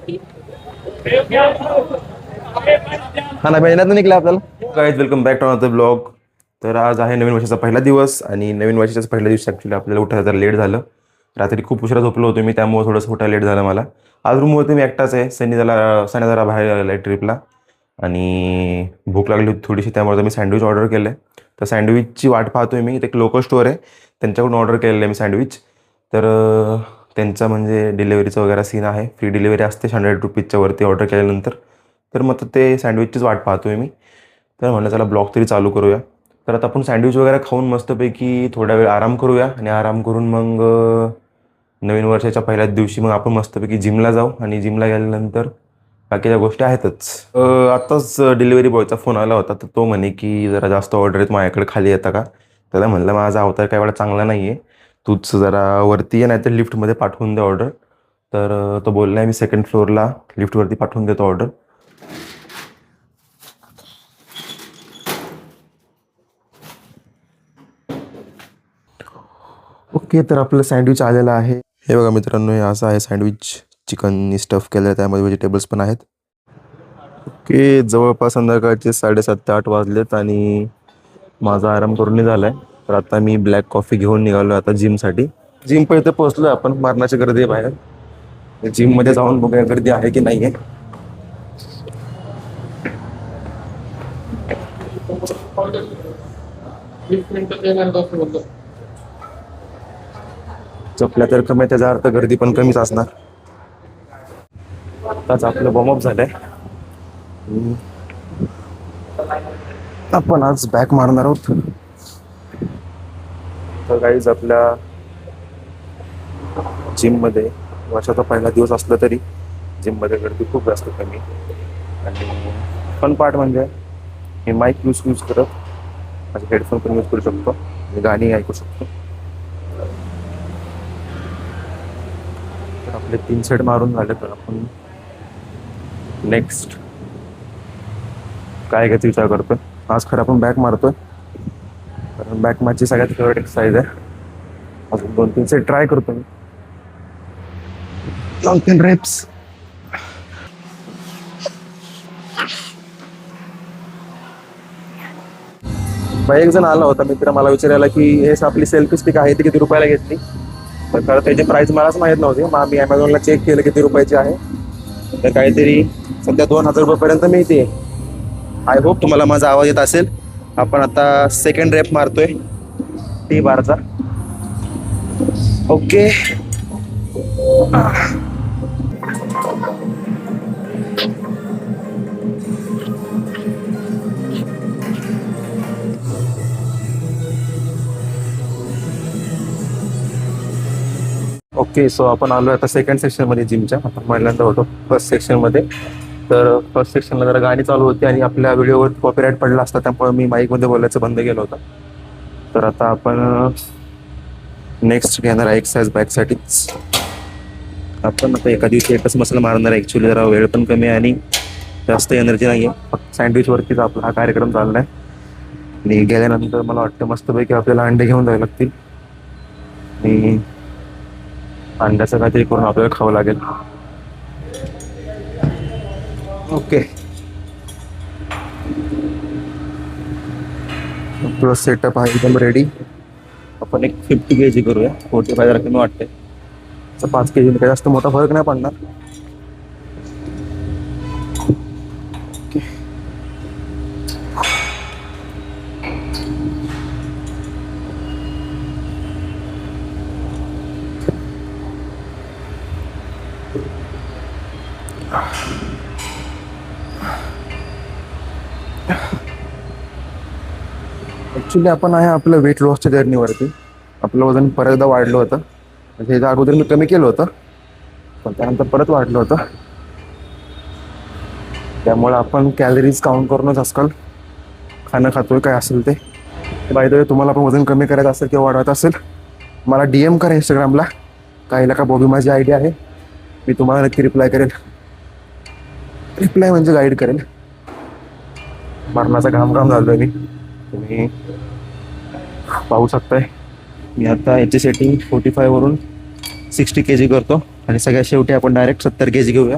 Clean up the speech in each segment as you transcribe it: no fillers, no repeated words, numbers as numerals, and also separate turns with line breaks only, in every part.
हा ना, मेहनत निघला आपल्याला. Guys, welcome back to another blog. तर आज आहे नवीन वर्षाचा पहिला दिवस आणि नवीन वर्षाच्या पहिल्या दिवशी ॲक्च्युली आपल्याला उठायला जरा लेट झालं. रात्री खूप उशिरा झोपलो होतो मी, त्यामुळे थोडंसं उठायला लेट झालं मला. आज रूमवरती मी एकटाच आहे. सनी जरा बाहेर आला आहे ट्रिपला आणि भूक लागली होती थोडीशी, त्यामुळे मी सँडविच ऑर्डर केलं आहे. तर सँडविचची वाट पाहतोय मी. इथे एक लोकल स्टोअर आहे, त्यांच्याकडून ऑर्डर केलेलं आहे मी सँडविच. तर त्यांचा म्हणजे डिलेवरीचं वगैरे सीन आहे. फ्री डिलेवरी असते 100 रुपीजच्या वरती ऑर्डर केल्यानंतर. तर मग ते सँडविचचीच वाट पाहतो आहे मी. तर म्हटलं चला ब्लॉग तरी चालू करूया. तर आता आपण सँडविच वगैरे खाऊन मस्तपैकी थोडा वेळ आराम करूया आणि आराम करून मग नवीन वर्षाच्या पहिल्याच दिवशी मग आपण मस्तपैकी जिमला जाऊ आणि जिमला गेल्यानंतर बाकीच्या गोष्टी आहेतच. आत्ताच डिलिव्हरी बॉयचा फोन आला होता. तर तो म्हणे की जरा जास्त ऑर्डर आहेत माझ्याकडे, खाली येता का. त्याला म्हणलं माझा अवतार काय एवढा चांगला नाही आहे, तूच जरा वरती ये, नाही तर लिफ्टमध्ये पाठवून दे ऑर्डर. तर तो बोलला आहे मी सेकंड फ्लोअरला लिफ्टवरती पाठवून देतो ऑर्डर. ओके, तर आपलं सँडविच आलेलं आहे. हे बघा मित्रांनो, हे असं आहे सँडविच. चिकननी स्टफ केलं आहे, त्यामध्ये व्हेजिटेबल्स पण आहेत. ओके, जवळपास संध्याकाळचे 7:30 ते 8 वाजलेत आणि माझा आराम करून झाला आहे. तर आता मी ब्लॅक कॉफी घेऊन निघालो आता जिमसाठी. जिम पर्यंत पोहोचलो आहे आपण. मारण्याची गर्दी आहे बाहेर. जिममध्ये जाऊन बघूया गर्दी आहे की नाही आहे. चपल्या तर कमी, त्याचा अर्थ गर्दी पण कमीच असणार. आताच आपलं वॉर्मअप झालंय. आपण आज बॅक मारणार आहोत. तर गाईज, आपल्या जिममध्ये वर्षाचा पहिला दिवस असला तरी जिममध्ये गर्दी खूप जास्त कमी. आणि फन पार्ट म्हणजे मी माईक यूज करत माझे हेडफोन पण यूज करू शकतो आणि गाणी ऐकू शकतो. तर आपले 3 सेट मारून झाले. तर आपण नेक्स्ट काय घ्यायचा विचार करतोय. आज खरं आपण बॅक मारतोय, कारण बॅक माझी सगळ्यात फेवरेट एक्सरसाइज आहे. अजून 2-3 सेट ट्राय करतो मी. 3 रेप्स. एक जण आला होता मित्र, मला विचारायला की हे आपली सेल्फी स्टिक आहे ती किती रुपयाला घेतली. तर खरं त्याची प्राइस मलाच माहीत नव्हती. मग मी ॲमेझॉनला चेक केलं किती रुपयाची आहे. तर काहीतरी सध्या 2000 रुपयापर्यंत मिळते. आय होप तुम्हाला माझा आवाज येत असेल. आपण आता सेकंड रेप मारतोय टी बारचा. Okay, okay. सो आपण आलो आता सेकंड सेक्शनमध्ये जिमच्या. आपण पहिल्यांदा होतो फर्स्ट सेक्शनमध्ये. तर फर्स्ट सेक्शनला जरा गाणी चालू होती आणि आपल्या व्हिडिओवर कॉपीराईट पडला असता, त्यामुळे मी माईकमध्ये बोलायचं बंद केलं होतं. तर आता आपण नेक्स्ट घेणार आहे एक्सरसाइज बॅकसाठीच. आपण आता एका दिवशी एकच मसल मारणार आहे. ॲक्च्युली जरा वेळ पण कमी आहे आणि जास्त एनर्जी नाही आहे. फक्त सँडविचवरतीच आपला हा कार्यक्रम चालला आहे. आणि गेल्यानंतर मला वाटतं मस्तपैकी आपल्याला अंडे घेऊन जावे लागतील आणि अंड्याचं काहीतरी करून आपल्याला खावं लागेल. ओके, आपलं सेटअप आहे एकदम रेडी. आपण एक 50 kg करूया. 45 जरा कमी वाटते. 5 kg काही जास्त मोठा फरक नाही पडणार. ॲक्च्युली आपण आहे आपलं वेट लॉसच्या जर्नीवरती. आपलं वजन परत एकदा वाढलं होतं. म्हणजे ह्याच्या अगोदर मी कमी केलं होतं, पण त्यानंतर परत वाढलं होतं. त्यामुळे आपण कॅलरीज काउंट करूनच आजकाल खाणं खातोय काय असेल ते. बाय द वे, तुम्हाला पण वजन कमी करायचं असेल किंवा वाढवायचं असेल, मला DM करा इंस्टाग्रामला. काहीला का बॉबी माझी आयडी आहे, मी तुम्हाला नक्की रिप्लाय करेल. रिप्लाय म्हणजे गाईड करेल. मरणाचा घाम झालो आहे मी. तुम्ही पाहू शकताय. मी आता याची सेटिंग 45 वरून 60 kg करतो आणि सगळ्यात शेवटी आपण डायरेक्ट 70 kg घेऊया.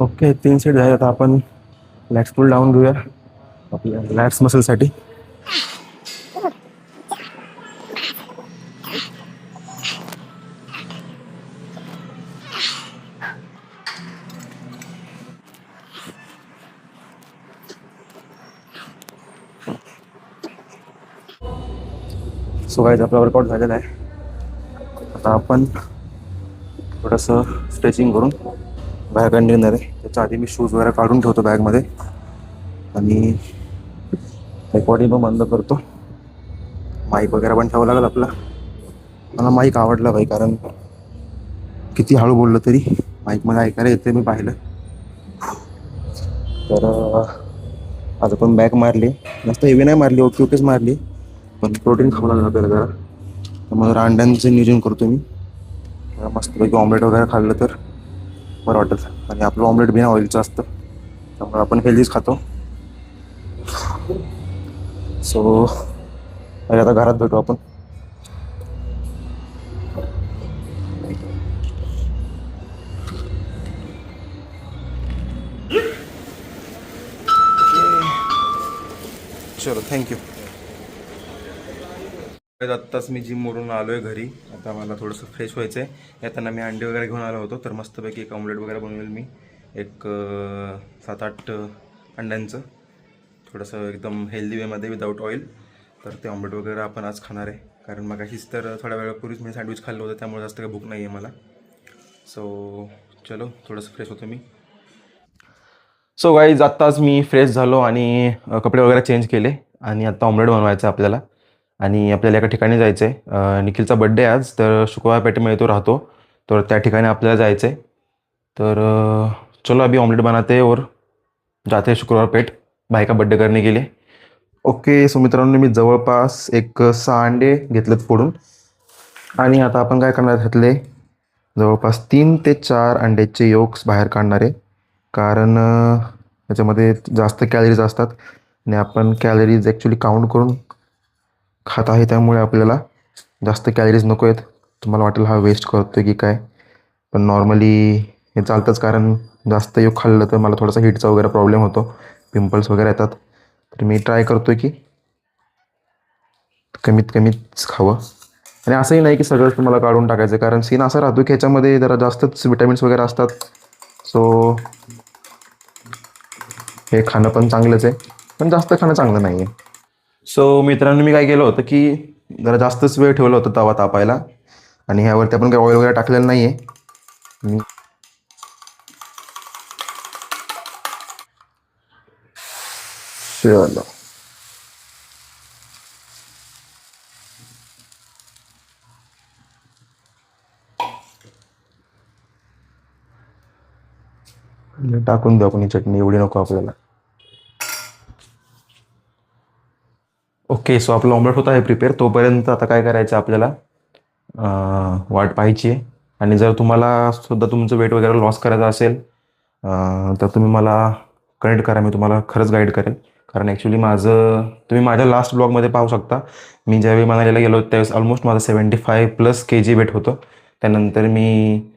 ओके 3 सेट झाले. आता आपण लॅट्स पुल डाऊन घेऊया आपल्या लॅट्स मसलसाठी. सो गाईज आपला वर्कआउट झालेला आहे. आता आपण थोडंसं स्ट्रेचिंग करून बाहेर निघणार आहे. त्याच्या आधी मी शूज वगैरे काढून ठेवतो बॅगमध्ये आणि रेकॉर्डिंग पण बंद करतो. माईक वगैरे पण ठेवावं लागेल आपला. मला माईक आवडला भाई, कारण किती हळू बोललं तरी माईकमध्ये ऐकायला येते. मी पाहिलं तर आज आपण बॅग मारली, जास्त हेवी नाही मारली, ओके ओकेच मारली, पण प्रोटीन खावं लागलं आपल्याला जरा. त्यामुळे अंड्यांचं नियोजन करतो मी. मस्तपैकी ऑमलेट वगैरे खाल्लं तर बरं वाटतं. आणि आपलं ऑमलेट बिना ऑइलचं असतं, त्यामुळे आपण हेल्दीच खातो. सो आता घरात भेटू आपण. चलो थँक्यू. आत्ताच मी जिमवरून आलो आहे घरी. आता मला थोडंसं फ्रेश व्हायचं आहे. येताना मी अंडे वगैरे घेऊन आलो होतो, तर मस्तपैकी एक ऑमलेट वगैरे बनवेल मी. एक 7-8 अंड्यांचं, थोडंसं एकदम हेल्दी वेमध्ये विदाऊट ऑइल. तर ते ऑमलेट वगैरे आपण आज खाणार आहे, कारण मग अशीच तर थोड्या वेळापूर्वीच मी सँडविच खाल्लं होतं, त्यामुळे जास्त काही भूक नाही आहे मला. सो चलो थोडंसं फ्रेश होतो मी. सो गाईज आत्ताच मी फ्रेश झालो आणि कपडे वगैरे चेंज केले आणि आत्ता ऑमलेट बनवायचं आहे आपल्याला. आणि आपल्याला एका ठिकाणी जायचं आहे. निखिलचा बड्डे आज, तर शुक्रवार पेठेमध्ये तो राहतो, तर त्या ठिकाणी आपल्याला जायचं आहे. तर चलो अभी ऑमलेट बनाते हैं और जाते हैं शुक्रवार पेठ भाई का बड्डे करने के लिए. ओके. सो मित्रांनो, मी जवळपास एक 6 अंडे घेतलेत फोडून. आणि आता आपण काय करणार घेतले, जवळपास 3 ते 4 अंड्याचे योक्स बाहेर काढणार आहे, कारण त्याच्यामध्ये जास्त कॅलरीज असतात आणि आपण कॅलरीज ॲक्च्युली काउंट करून खात आहे, त्यामुळे आपल्याला जास्त कॅलरीज नको आहेत. तुम्हाला वाटेल हा वेस्ट करतो आहे की काय, पण नॉर्मली हे चालतंच, कारण जास्त योग खाल्लं तर मला थोडासा हीटचा वगैरे प्रॉब्लेम होतो, पिंपल्स वगैरे येतात. तर मी ट्राय करतो आहे की कमीत कमीच खावं. आणि असंही नाही की सगळंच तुम्हाला काढून टाकायचं, कारण सीन असा राहतो की ह्याच्यामध्ये जरा जास्तच विटॅमिन्स वगैरे असतात. सो हे खाणं पण चांगलंच आहे, पण जास्त खाणं चांगलं नाही आहे. सो मित्रांनो, मी काय केलं होतं की जरा जास्तच वेळ ठेवलं होतं तवा तापायला, आणि ह्यावरती आपण काही ऑइल वगैरे टाकलेलं नाही आहे. मी टाकून देऊ आपण ही चटणी, एवढी नको आपल्याला. ओके. सो आपलं ऑमलेट होत आहे प्रिपेअर. तोपर्यंत आता काय करायचं आपल्याला, वाट पाहायची आहे. आणि जर तुम्हाला सुद्धा तुमचं वेट वगैरे लॉस करायचं असेल तर तुम्ही मला कनेक्ट करा, मी तुम्हाला खरंच गाईड करेन. कारण ॲक्च्युली तुम्ही माझ्या लास्ट ब्लॉगमध्ये पाहू शकता, मी ज्यावेळी मनालीला गेलो त्यावेळेस ऑलमोस्ट माझं 75+ kg वेट होतं. त्यानंतर मी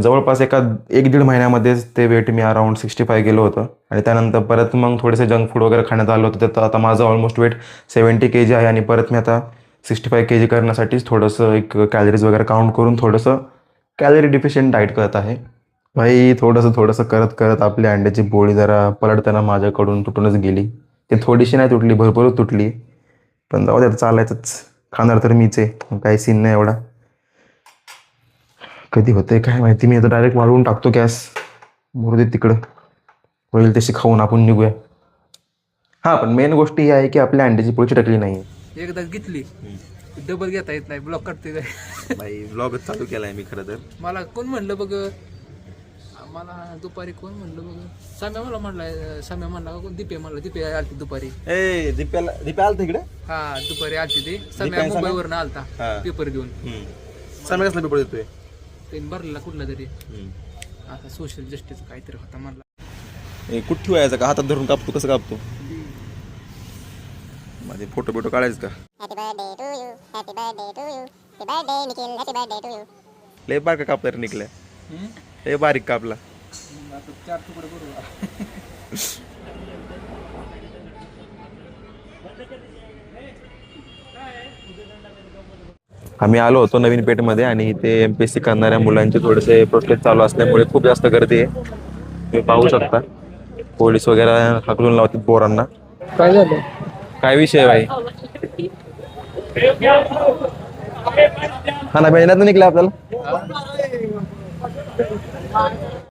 जवळपास 1-1.5 महिन्यामध्येच ते वेट मी अराऊंड 65 गेलो होतं. आणि त्यानंतर परत मग थोडेसे जंक फूड वगैरे खाण्यात आलं होतं, तर आता माझं ऑलमोस्ट वेट 70 kg आहे. आणि परत मी आता 65 kg करण्यासाठीच थोडंसं एक कॅलरीज वगैरे काउंट करून थोडंसं कॅलरी डिफिशियंट डाईट करत आहे. भाई थोडंसं करत करत आपली अंड्याची पोळी जरा पलटताना माझ्याकडून तुटूनच गेली. ते थोडीशी नाही तुटली, भरपूरच तुटली, पण जाऊ द्या, चालायचंच. खाणार तर मीच आहे, काही सीन नाही एवढा. कधी होते काय माहिती, मी आता डायरेक्ट वाढवून टाकतो गॅस. मरू दे तिकडं, होईल तशी खाऊन आपण निघूया. हां, पण मेन गोष्ट ही आहे की आपल्या अंड्याची पोळी चिटकली नाही.
एकदा घेतली डबल घेता येत नाही, ब्लॉक काढते काय.
भाई ब्लॉग चालू केलाय मी खरं तर.
मला कोण म्हणलं बघ, मला दुपारी कोण म्हणलं बघ, सम्या मला म्हणला, सम्या म्हणला दीपे म्हणलं, दीपे आलती दुपारी.
दीप्या आलता इकडे.
हा दुपारी आलती ते सम्या, मुंबईवरनं आलता पेपर घेऊन.
समय कसला पेपर देतोय,
त्यांनी भरलेला कुठला तरी आता सोशल जस्टिस काहीतरी होता म्हणला.
कुठं ठेवायचं का, हातात धरून कापतो, कसं कापतो, माझे फोटो बिटो काढायचं का. लय बारका कापला रे निघल्या, लय बारीक कापला.
मग आता 4 तुकडे करू.
आम्ही आलो होतो नवीन पेठमध्ये आणि इथे MPSC करणाऱ्या मुलांचे थोडेसे प्रोसेस चालू असल्यामुळे खूप जास्त गर्दी आहे. तुम्ही पाहू शकता पोलीस वगैरे हाकलून लावतात पोरांना.
काय झालं?
काय विषय आहे भाई? खाना मेहनत निघला आपल्याला.